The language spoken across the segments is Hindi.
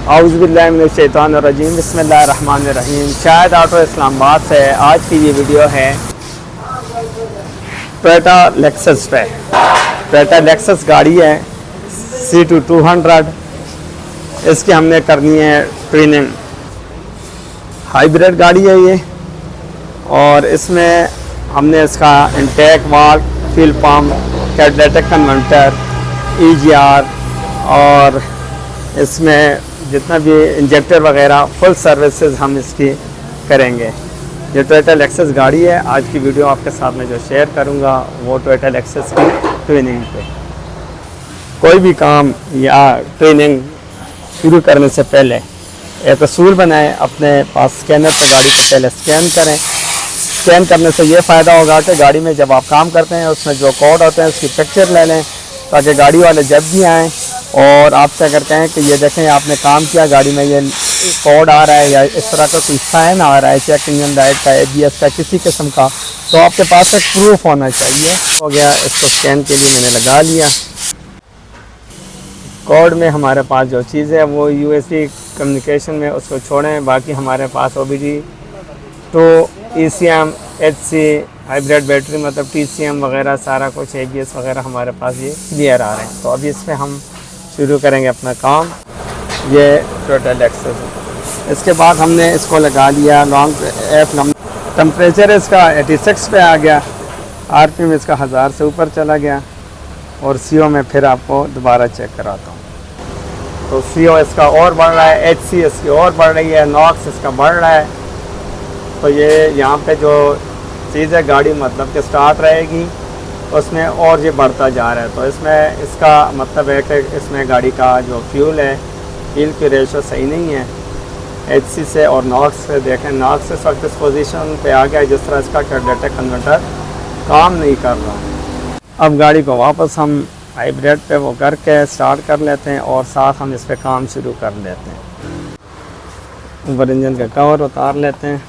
औज़ुबिल्लाहिमिनश्शैतानिर्रजीम बिस्मिल्लाहिर्रहमानिर्रहीम। शाहिद ऑटो इस्लामाबाद से आज की ये वीडियो है टोयोटा लेक्सस पे। टोयोटा लेक्सस गाड़ी है C200। इसकी हमने करनी है ट्रेनिंग। हाइब्रिड गाड़ी है ये, और इसमें हमने इसका intake valve, fuel pump, catalytic converter, EGR और इसमें जितना भी इंजेक्टर वगैरह फुल सर्विसेज हम इसकी करेंगे। ये टोयोटा लेक्सस गाड़ी है। आज की वीडियो आपके साथ में जो शेयर करूंगा वो टोयोटा लेक्सस की ट्रेनिंग पे। कोई भी काम या ट्रेनिंग शुरू करने से पहले एक असूल बनाएं, अपने पास स्कैनर से गाड़ी को पहले स्कैन करें। स्कैन करने से ये फ़ायदा होगा कि गाड़ी में जब आप काम करते हैं उसमें जो कोड होते हैं उसकी पिक्चर ले लें, ताकि गाड़ी वाले जब भी आएँ और आपसे अगर कहें कि ये देखें आपने काम किया, गाड़ी में ये कोड आ रहा है या इस तरह का कोई साइन आ रहा है चेक इंजन लाइट का, ABS का, किसी किस्म का, तो आपके पास एक प्रूफ होना चाहिए। हो गया, इसको स्कैन के लिए मैंने लगा लिया। कोड में हमारे पास जो चीज़ है वो USB कम्युनिकेशन में उसको छोड़ें। बाकी हमारे पास OBD तो ECM, HC, हाइब्रिड बैटरी मतलब TCM वगैरह सारा कुछ, ABS वगैरह हमारे पास ये क्लियर आ रहे हैं। तो अभी इस पर हम शुरू करेंगे अपना काम। ये टोयोटा लेक्सस है। इसके बाद हमने इसको लगा लिया लॉन्ग F नंबर। टेम्परेचर इसका 86 पे आ गया, RPM इसका 1000 से ऊपर चला गया, और CO में फिर आपको दोबारा चेक कराता हूँ। तो CO इसका और बढ़ रहा है, HC इसकी और बढ़ रही है, NOx इसका बढ़ रहा है। तो ये यहाँ पे जो चीज़ है गाड़ी मतलब कि स्टार्ट रहेगी उसमें और ये बढ़ता जा रहा है। तो इसमें इसका मतलब है कि इसमें गाड़ी का जो फ्यूल है, फ्यूल की रेशो सही नहीं है HC से। और NOx से देखें, NOx इस वक्त इस पोजीशन पे आ गया है जिस तरह इसका कैटालिटिक कन्वर्टर काम नहीं कर रहा। अब गाड़ी को वापस हम हाइब्रिड पे वो करके स्टार्ट कर लेते हैं और साथ हम इस पर काम शुरू कर लेते हैं। ऊपर इंजन का कवर उतार लेते हैं।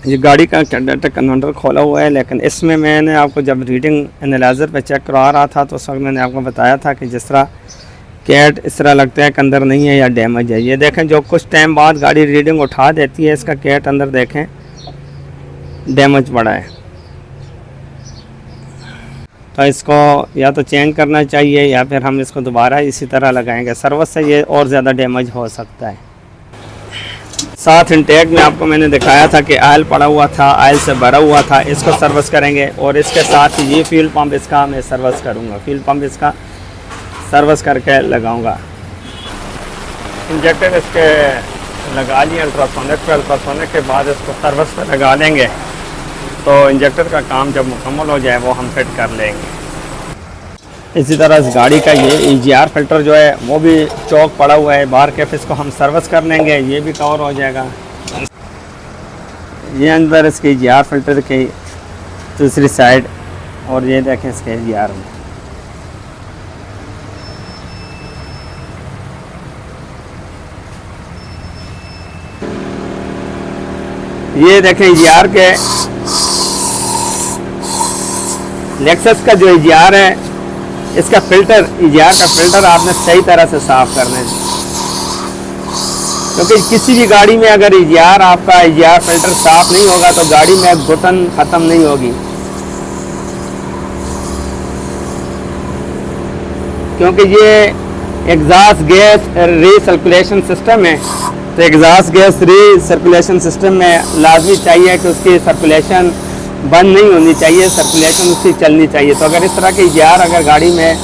ये गाड़ी का डाटा कन्वर्टर खोला हुआ है, लेकिन इसमें मैंने आपको जब रीडिंग एनालाइज़र पे चेक करवा रहा था तो उस वक्त मैंने आपको बताया था कि जिस तरह कैट इस तरह लगता है कि अंदर नहीं है या डैमेज है। ये देखें जो कुछ टाइम बाद गाड़ी रीडिंग उठा देती है, इसका कैट अंदर देखें डैमेज पड़ा है। तो इसको या तो चेंज करना चाहिए या फिर हम इसको दोबारा इसी तरह लगाएंगे। सर्विस से ये और ज़्यादा डैमेज हो सकता है। साथ इंटेक में आपको मैंने दिखाया था कि ऑयल पड़ा हुआ था, ऑयल से भरा हुआ था, इसको सर्विस करेंगे। और इसके साथ ये फ्यूल पंप इसका मैं सर्विस करूँगा, फ्यूल पंप इसका सर्विस करके लगाऊँगा। इंजेक्टर इसके लगा लिए अल्ट्रासोनिक पे, अल्ट्रासोनिक के बाद इसको सर्विस पे लगा लेंगे तो इंजेक्टर का काम जब मुकम्मल हो जाए वो हम फिट कर लेंगे। इसी तरह इस गाड़ी का ये EGR फ़िल्टर जो है वो भी चौक पड़ा हुआ है बाहर के, इसको हम सर्विस कर लेंगे, ये भी कवर हो जाएगा। ये अंदर इसके EGR फ़िल्टर की दूसरी साइड, और ये देखें इसके EGR में ये देखें EGR के लेक्सस का जो EGR है, इसका फ़िल्टर EGR का फ़िल्टर आपने सही तरह से साफ़ करना है, क्योंकि किसी भी गाड़ी में अगर आपका EGR फ़िल्टर साफ़ नहीं होगा तो गाड़ी में घुटन ख़त्म नहीं होगी। क्योंकि ये एग्जॉस्ट गैस रीसर्कुलेशन सिस्टम है, तो एग्जॉस्ट गैस रीसर्कुलेशन सिस्टम में लाजमी चाहिए कि उसकी सर्कुलेशन बंद नहीं होनी चाहिए, सर्कुलेशन उसकी चलनी चाहिए। तो अगर इस तरह के EGR अगर गाड़ी में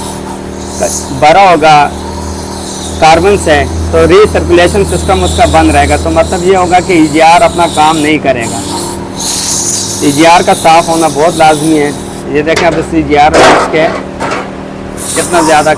भरा होगा कार्बन से तो रीसर्कुलेशन सिस्टम उसका बंद रहेगा, तो मतलब ये होगा कि EGR अपना काम नहीं करेगा। EGR का साफ़ होना बहुत लाजमी है। ये देखें अब इस EGR इसके कितना ज़्यादा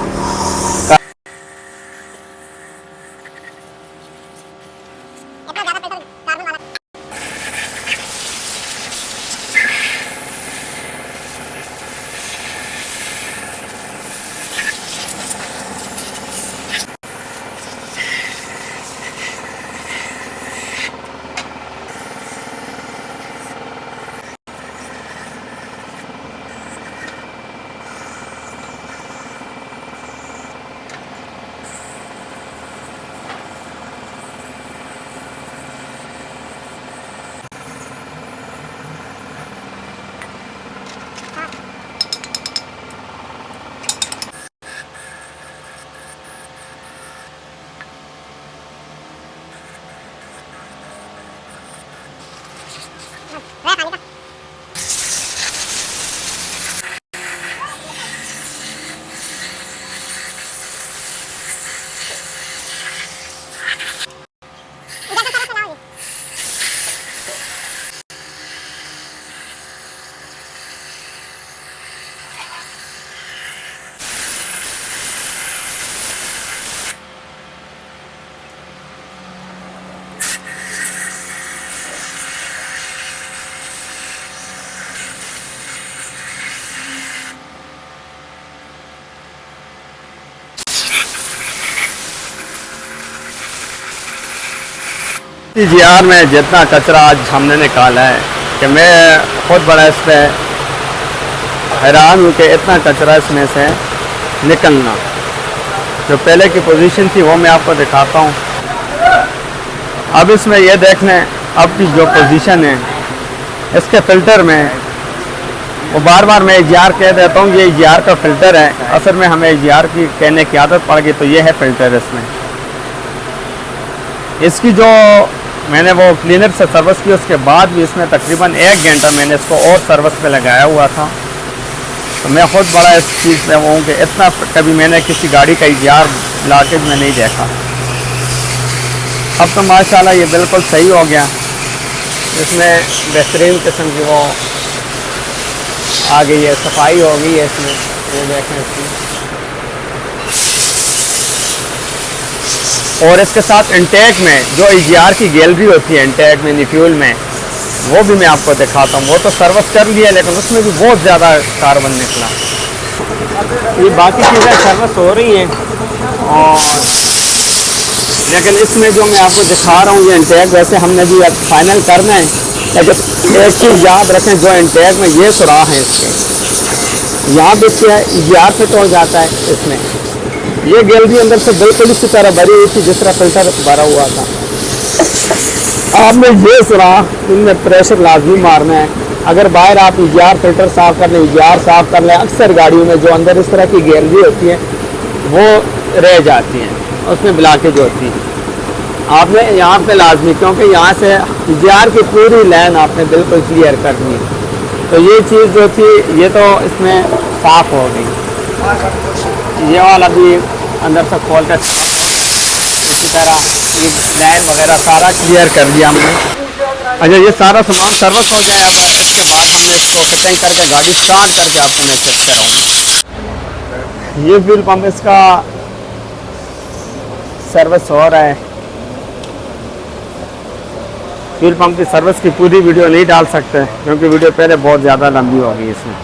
EGR में जितना कचरा आज हमने निकाला है कि मैं खुद बड़ा इस पर हैरान हूँ कि इतना कचरा इसमें से निकलना। जो पहले की पोजीशन थी वो मैं आपको दिखाता हूँ। अब इसमें ये देख लें अब की जो पोजीशन है इसके फ़िल्टर में, वो बार बार मैं EGR कह देता हूँ ये EGR का फ़िल्टर है, असल में हमें EGR की कहने की आदत पड़ गई, तो ये है फ़िल्टर। इसमें इसकी जो मैंने वो क्लीनर से सर्विस की उसके बाद भी इसमें तकरीबन 1 घंटा मैंने इसको और सर्विस पे लगाया हुआ था। तो मैं खुद बड़ा इस चीज़ में वो हूँ कि इतना कभी मैंने किसी गाड़ी का EGR ब्लॉकेज में नहीं देखा। अब तो माशाल्लाह ये बिल्कुल सही हो गया, इसमें बेहतरीन किस्म की वो आ गई है, सफाई हो गई है इसमें। ये देखें इसमें, और इसके साथ इंटेक में जो EGR की गैलरी होती है इंटेक में फ्यूल में, वो भी मैं आपको दिखाता हूँ। वो तो सर्विस कर लिया लेकिन उसमें भी बहुत ज़्यादा कार्बन निकला। ये बाकी चीज़ें सर्विस हो रही हैं, और लेकिन इसमें जो मैं आपको दिखा रहा हूँ ये इंटेक, वैसे हमने भी अब फाइनल करना है लेकिन एक चीज़ याद रखें, जो इंटेक में ये सुराख है इसके, यहाँ पे इसके EGR पे तोड़ जाता है इसमें। ये गैलरी अंदर से बिल्कुल इसी तरह भरी हुई थी जिस तरह फिल्टर भरा हुआ था। आपने ये सुराख, इनमें प्रेशर लाजमी मारना है। अगर बाहर आप EGR फिल्टर साफ़ कर लें, EGR साफ़ कर लें, अक्सर गाड़ियों में जो अंदर इस तरह की गैलरी होती है वो रह जाती हैं, उसमें ब्लॉकेज होती है। आपने यहाँ पे लाजमी, क्योंकि यहाँ से EGR की पूरी लाइन आपने बिल्कुल क्लियर करनी है। तो ये चीज़ जो थी ये तो इसमें साफ़ हो गई। ये वाला भी अंदर से खोल कर लाइन वगैरह सारा क्लियर कर दिया हमने। अच्छा, ये सारा सामान सर्विस हो जाएगा, इसके बाद हम इसको फिटिंग करके गाड़ी स्टार्ट करके आपको मैं चेक कराऊँगा। ये फ्यूल पंप इसका सर्विस हो रहा है। फ्यूल पंप की सर्विस की पूरी वीडियो नहीं डाल सकते क्योंकि वीडियो पहले बहुत ज़्यादा लंबी हो गई इसमें।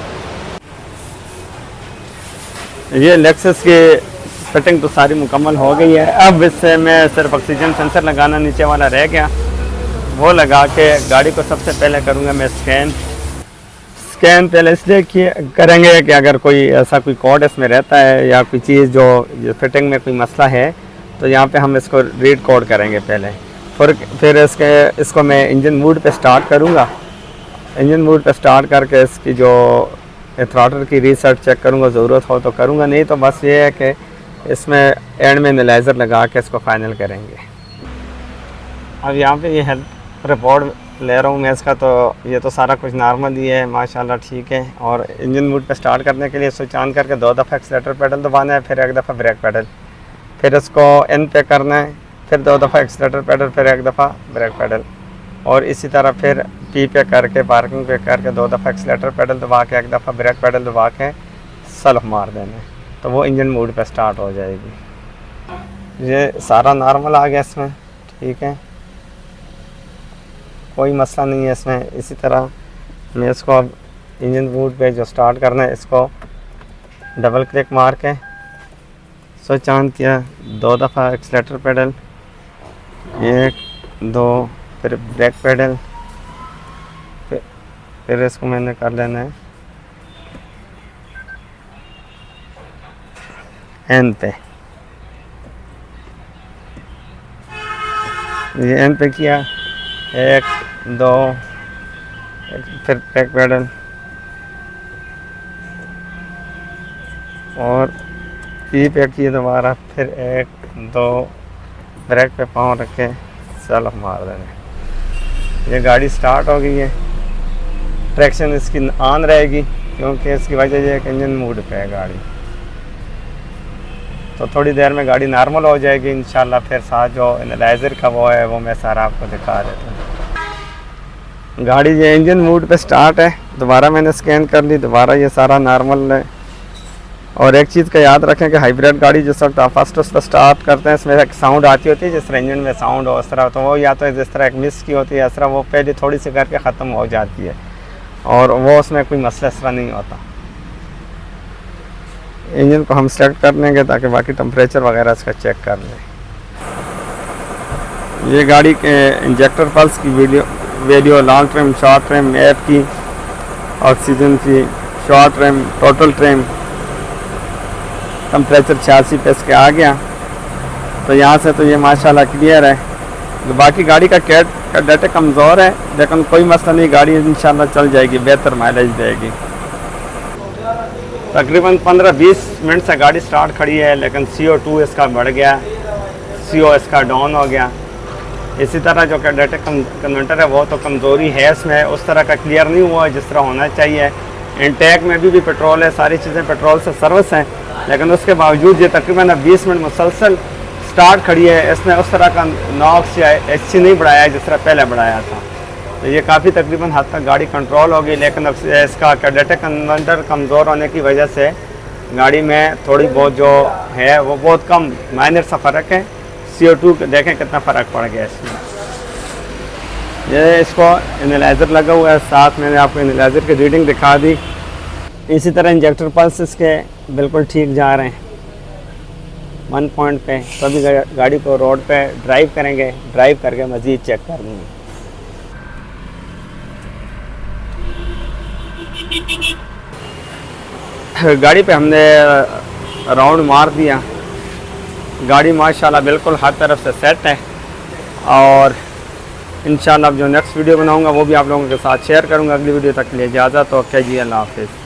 ये लेक्सस की फिटिंग तो सारी मुकम्मल हो गई है। अब इससे मैं सिर्फ ऑक्सीजन सेंसर लगाना नीचे वाला रह गया, वो लगा के गाड़ी को सबसे पहले करूँगा मैं स्कैन पहले इसलिए करेंगे कि अगर कोई ऐसा कोई कोड इसमें रहता है या कोई चीज़ जो फिटिंग में कोई मसला है तो यहाँ पे हम इसको रीड कोड करेंगे पहले। फिर इसको मैं इंजन मोड पे स्टार्ट करूँगा। इंजन मोड पे स्टार्ट करके इसकी जो थ्रॉटल की रीसेट चेक करूँगा, ज़रूरत हो तो करूँगा, नहीं तो बस ये है कि इसमें एंड में एनालाइज़र लगा के इसको फाइनल करेंगे। अब यहाँ पे ये हेल्थ रिपोर्ट ले रहा हूँ मैं इसका, तो ये तो सारा कुछ नॉर्मल ही है माशाल्लाह, ठीक है। और इंजन मोड पे स्टार्ट करने के लिए स्विच ऑन करके 2 दफ़ा एक्सीलरेटर पेडल दबाना है, फिर 1 दफ़ा ब्रेक पेडल, फिर इसको एन पे करना है, फिर 2 दफ़ा एक्सीलरेटर पेडल, फिर 1 दफ़ा ब्रेक पेडल, और इसी तरह फिर पी पे करके पार्किंग पे करके 2 दफ़ा एक्सीलरेटर पेडल दबा के 1 दफ़ा ब्रेक पेडल दबा के सेल्फ मार देना है, तो वो इंजन मोड पे स्टार्ट हो जाएगी। ये सारा नॉर्मल आ गया इसमें, ठीक है, कोई मसला नहीं है इसमें। इसी तरह मैं इसको अब इंजन मोड पे जो स्टार्ट करना है इसको डबल क्लिक मार के स्विच ऑन किया, 2 दफ़ा एक्सीलरेटर पेडल, 1 2, फिर ब्रेक पेडल, फिर इसको मैंने कर लेना है एन पे। ये एन पे किया, 1 2, फिर ब्रेक पेडल और पी पे किए दोबारा, फिर 1 2 ब्रेक पे पाँव रखे सेल्फ मार देने। ये गाड़ी स्टार्ट हो गई है। ट्रैक्शन इसकी ऑन रहेगी क्योंकि इसकी वजह ये है कि इंजन मोड पे है गाड़ी, तो थोड़ी देर में गाड़ी नॉर्मल हो जाएगी इंशाल्लाह। फिर साथ जो एनालाइज़र का वो है वो मैं सारा आपको दिखा देता हूँ। गाड़ी ये इंजन मोड पे स्टार्ट है, दोबारा मैंने स्कैन कर ली, दोबारा ये सारा नॉर्मल है। और एक चीज़ का याद रखें कि हाइब्रिड गाड़ी जिस वक्त आप फर्स्ट उस पर स्टार्ट करते हैं इसमें एक साउंड आती होती है, जिस तरह इंजन में साउंड हो उस तरह, तो वो या तो जिस तरह एक मिस की होती है इस तरह, वो पहले थोड़ी सी करके ख़त्म हो जाती है और वो उसमें कोई मसला इस तरह नहीं होता। इंजन को हम सेलेक्ट कर लेंगे ताकि बाकी टेम्परेचर वगैरह इसका चेक कर लें। ये गाड़ी के इंजेक्टर पल्स की video long trim, short trim, app की, ऑक्सीजन की, short trim, total trim, temperature 86 पे इसके आ गया। तो यहाँ से तो ये माशाल्लाह क्लियर है। तो बाकी गाड़ी का डाटा कमज़ोर है लेकिन कोई मसला नहीं, गाड़ी इंशाल्लाह चल जाएगी, बेहतर माइलेज देगी। तकरीबन 15-20 मिनट से गाड़ी स्टार्ट खड़ी है लेकिन CO2 इसका बढ़ गया, CO इसका डाउन हो गया। इसी तरह जो डाटा कन्वर्टर है वो तो कमज़ोरी है इसमें, उस तरह का क्लियर नहीं हुआ जिस तरह होना चाहिए। इनटेक में भी पेट्रोल है, सारी चीज़ें पेट्रोल से सर्विस हैं, लेकिन उसके बावजूद ये तकरीबन 20 मिनट मुसलसल स्टार्ट खड़ी है। इसने उस तरह का नॉक्स या HC नहीं बढ़ाया जिस तरह पहले बढ़ाया था, तो ये काफ़ी तकरीबन हद तक गाड़ी कंट्रोल होगी। लेकिन इसका डाटा कन्वर्टर कमज़ोर होने की वजह से गाड़ी में थोड़ी बहुत जो है वो बहुत कम माइनर सा फ़र्क है। CO2 देखें कितना फ़र्क पड़ गया इसमें। ये इसको एनालाइज़र लगा हुआ है, साथ मैंने आपको एनालाइज़र की रीडिंग दिखा दी। इसी तरह इंजेक्टर पल्स इसके बिल्कुल ठीक जा रहे हैं 1 पॉइंट पे। तो अभी गाड़ी को रोड पे ड्राइव करेंगे, ड्राइव करके मज़ीद चेक कर लेंगे। गाड़ी पे हमने राउंड मार दिया। गाड़ी माशाल्लाह बिल्कुल हर तरफ से सेट है और इंशाल्लाह अब जो नेक्स्ट वीडियो बनाऊंगा वो भी आप लोगों के साथ शेयर करूंगा। अगली वीडियो तक के लिए इजाज़त। ओके जी, अल्लाह हाफिज़।